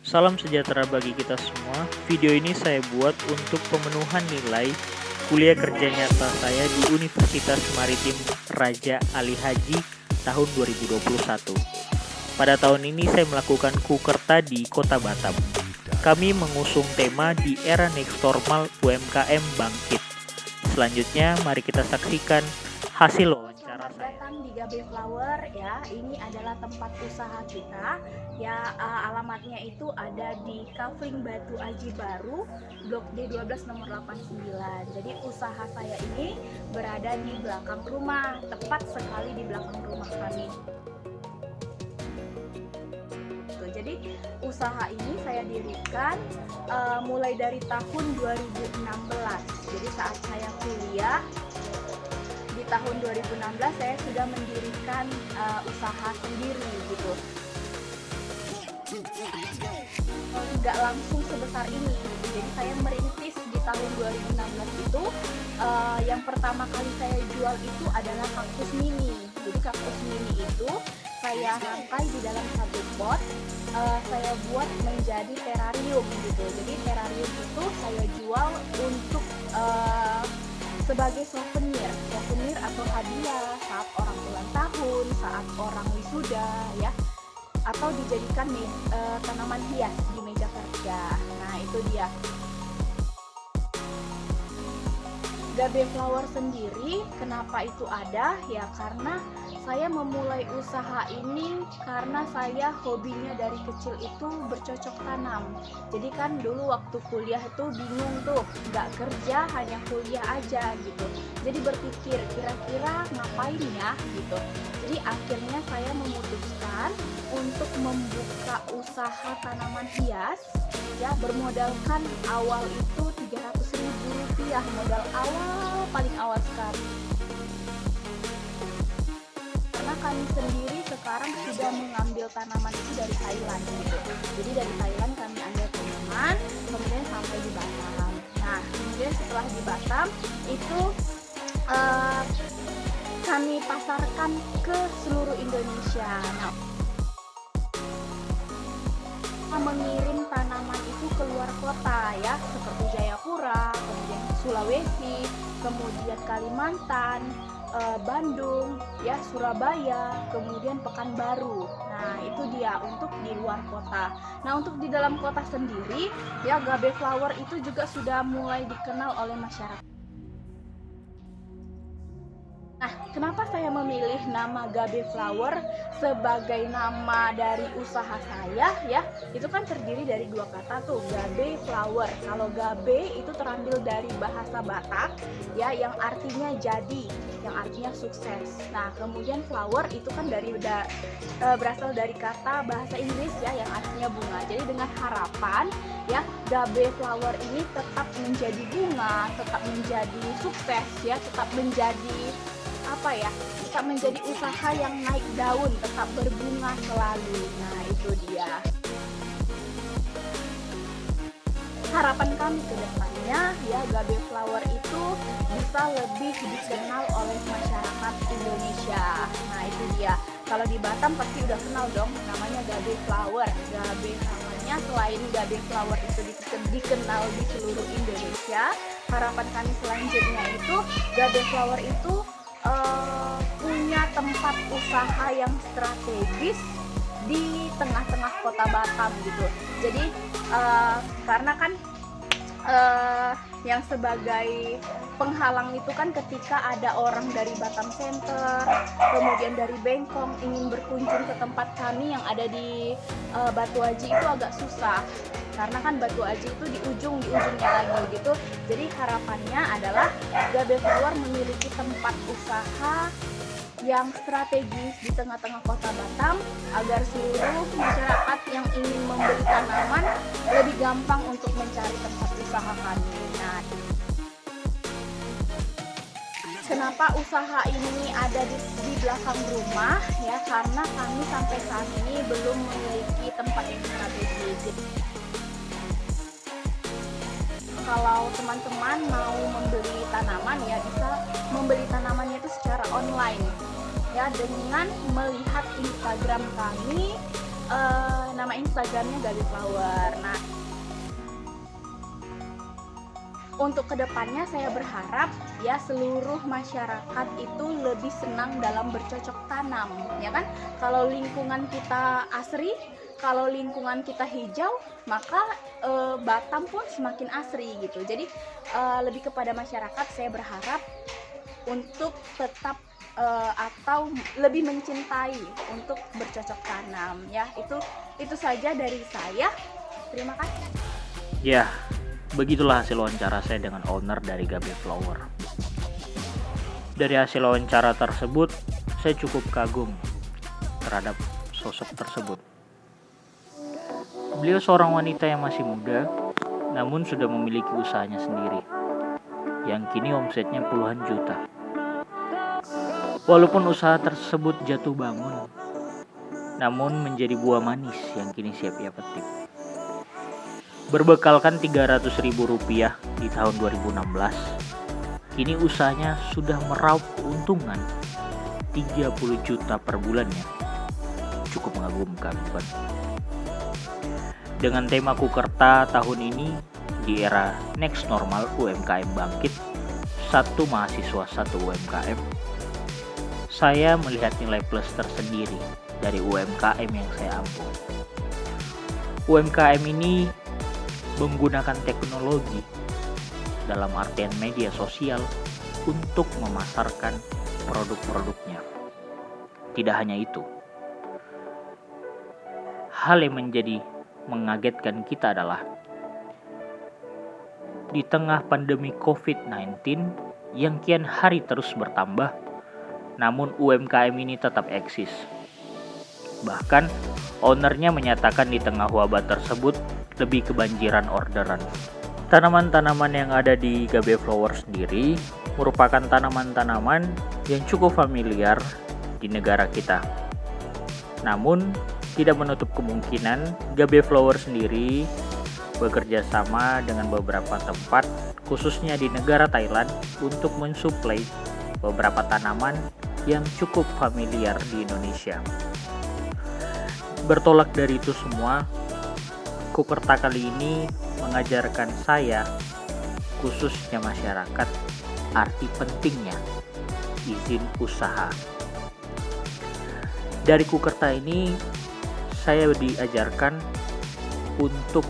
Salam sejahtera bagi kita semua. Video ini saya buat untuk pemenuhan nilai kuliah kerja nyata saya di Universitas Maritim Raja Ali Haji tahun 2021. Pada tahun ini saya melakukan kukerta di Kota Batam. Kami mengusung tema di era next normal UMKM bangkit. Selanjutnya mari kita saksikan hasil wawancara Selamat saya. datang di Gabe Flower ya. Ini adalah tempat usaha kita. Ya, alamatnya itu ada di Kafling Batu Aji Baru, Blok D12 nomor 89. Jadi usaha saya ini berada di belakang rumah, tepat sekali di belakang rumah kami. Jadi usaha ini saya dirikan mulai dari tahun 2016. Jadi saat saya kuliah di tahun 2016 saya sudah mendirikan usaha sendiri gitu. Nggak langsung sebesar ini. Jadi saya merintis di tahun 2016 itu yang pertama kali saya jual itu adalah kaktus mini. Jadi kaktus mini itu saya rangkai di dalam satu pot, saya buat menjadi terarium gitu. Jadi terarium itu saya jual untuk sebagai souvenir atau hadiah saat orang ulang tahun, saat orang wisuda ya, atau dijadikan tanaman hias di meja kerja. Nah itu dia. Gabe Flower sendiri kenapa itu ada ya, karena saya memulai usaha ini karena saya hobinya dari kecil itu bercocok tanam. Jadi kan dulu waktu kuliah itu bingung tuh, nggak kerja hanya kuliah aja gitu. Jadi berpikir kira-kira ngapain ya gitu. Jadi akhirnya saya memutuskan untuk membuka usaha tanaman hias ya, bermodalkan awal itu Rp300.000, modal awal paling awal sekali. Karena kami sendiri sekarang sudah mengambil tanaman itu dari Thailand gitu. Jadi dari Thailand kami ambil tanaman, kemudian sampai di Batam. Nah, kemudian setelah di Batam itu kami pasarkan ke seluruh Indonesia. Nah, mengirim tanaman itu keluar kota ya, seperti Jayapura, kemudian Sulawesi, kemudian Kalimantan, Bandung, ya Surabaya, kemudian Pekanbaru. Nah itu dia untuk di luar kota. Nah untuk di dalam kota sendiri, ya Gabe Flower itu juga sudah mulai dikenal oleh masyarakat. Nah, kenapa saya memilih nama Gabe Flower sebagai nama dari usaha saya ya? Itu kan terdiri dari dua kata tuh, Gabe Flower. Kalau Gabe itu terambil dari bahasa Batak ya, yang artinya jadi, yang artinya sukses. Nah, kemudian flower itu kan berasal dari kata bahasa Inggris ya, yang artinya bunga. Jadi dengan harapan ya, Gabe Flower ini tetap menjadi bunga, tetap menjadi sukses ya, tetap menjadi tetap menjadi usaha yang naik daun, tetap berbunga selalu. Nah itu dia harapan kami ke depannya ya, Gabe Flower itu bisa lebih dikenal oleh masyarakat Indonesia. Nah itu dia, kalau di Batam pasti udah kenal dong namanya Gabe Flower. Gabe namanya, selain Gabe Flower itu dikenal di seluruh Indonesia, harapan kami selanjutnya itu Gabe Flower itu punya tempat usaha yang strategis di tengah-tengah kota Batam gitu. Jadi karena kan yang sebagai penghalang itu kan ketika ada orang dari Batam Center, kemudian dari Bengkong ingin berkunjung ke tempat kami yang ada di Batu Haji itu agak susah. Karena kan Batu Haji itu di ujungnya lagi gitu. Jadi harapannya adalah Gabe Flower memiliki tempat usaha yang strategis di tengah-tengah kota Batam agar seluruh masyarakat yang ingin membeli tanaman lebih gampang untuk mencari tempat usaha kami. Nah, kenapa usaha ini ada di belakang rumah ya, karena kami sampai saat ini belum memiliki tempat yang strategis. Kalau teman-teman mau membeli tanaman ya, bisa membeli tanamannya itu secara online ya, dengan melihat Instagram kami nama Instagramnya Gabe Flower. Nah, untuk kedepannya saya berharap ya seluruh masyarakat itu lebih senang dalam bercocok tanam, ya kan? Kalau lingkungan kita asri, kalau lingkungan kita hijau, maka Batam pun semakin asri gitu. Jadi lebih kepada masyarakat saya berharap untuk tetap atau lebih mencintai untuk bercocok tanam ya. Itu saja dari saya. Terima kasih. Ya, begitulah hasil wawancara saya dengan owner dari Gabe Flower. Dari hasil wawancara tersebut, saya cukup kagum terhadap sosok tersebut. Beliau seorang wanita yang masih muda, namun sudah memiliki usahanya sendiri, yang kini omsetnya puluhan juta. Walaupun usaha tersebut jatuh bangun, namun menjadi buah manis yang kini siap ia petik. Berbekalkan Rp300.000 di tahun 2016, kini usahanya sudah meraup keuntungan 30 juta per bulannya. Cukup mengagumkan, bukan? Dengan tema Kukerta tahun ini, di era next normal UMKM bangkit, satu mahasiswa satu UMKM, saya melihat nilai plus tersendiri dari UMKM yang saya ampu. UMKM ini menggunakan teknologi dalam artian media sosial untuk memasarkan produk-produknya. Tidak hanya itu, hal yang menjadi mengagetkan kita adalah di tengah pandemi COVID-19 yang kian hari terus bertambah, namun UMKM ini tetap eksis. Bahkan ownernya menyatakan di tengah wabah tersebut lebih kebanjiran orderan. Tanaman-tanaman yang ada di Gabe Flower sendiri merupakan tanaman-tanaman yang cukup familiar di negara kita. Namun, tidak menutup kemungkinan Gabe Flower sendiri bekerja sama dengan beberapa tempat, khususnya di negara Thailand, untuk mensuplai beberapa tanaman yang cukup familiar di Indonesia. Bertolak dari itu semua, Kukerta kali ini mengajarkan saya, khususnya masyarakat, arti pentingnya izin usaha. Dari Kukerta ini, saya diajarkan untuk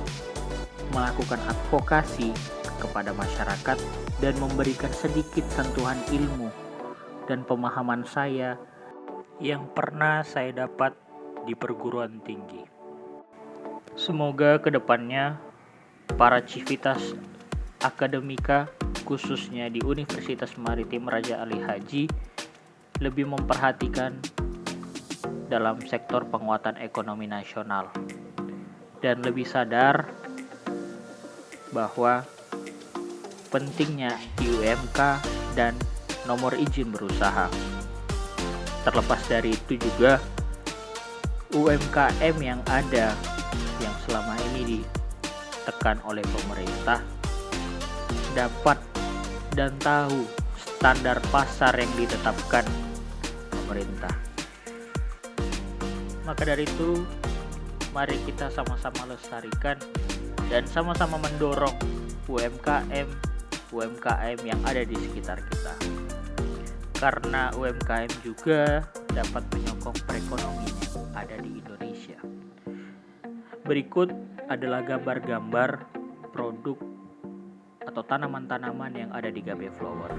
melakukan advokasi kepada masyarakat dan memberikan sedikit sentuhan ilmu dan pemahaman saya yang pernah saya dapat di perguruan tinggi. Semoga kedepannya para civitas akademika khususnya di Universitas Maritim Raja Ali Haji lebih memperhatikan dalam sektor penguatan ekonomi nasional dan lebih sadar bahwa pentingnya IUMK dan nomor izin berusaha. Terlepas dari itu juga UMKM yang ada yang selama ini ditekan oleh pemerintah dapat dan tahu standar pasar yang ditetapkan pemerintah. Maka dari itu, mari kita sama-sama lestarikan dan sama-sama mendorong UMKM yang ada di sekitar kita. Karena UMKM juga dapat menyokong perekonomian yang ada di Indonesia. Berikut adalah gambar-gambar produk atau tanaman-tanaman yang ada di Gabe Flower.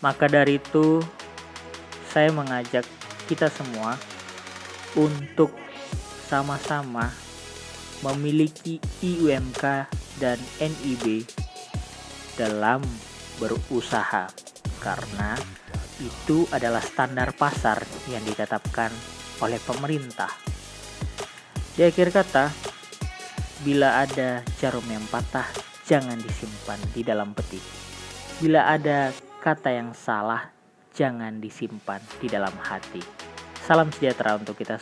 Maka dari itu, saya mengajak kita semua untuk sama-sama memiliki IUMK dan NIB dalam berusaha, karena itu adalah standar pasar yang ditetapkan oleh pemerintah. Di akhir kata, bila ada jarum yang patah, jangan disimpan di dalam peti. Bila ada kata yang salah, jangan disimpan di dalam hati. Salam sejahtera untuk kita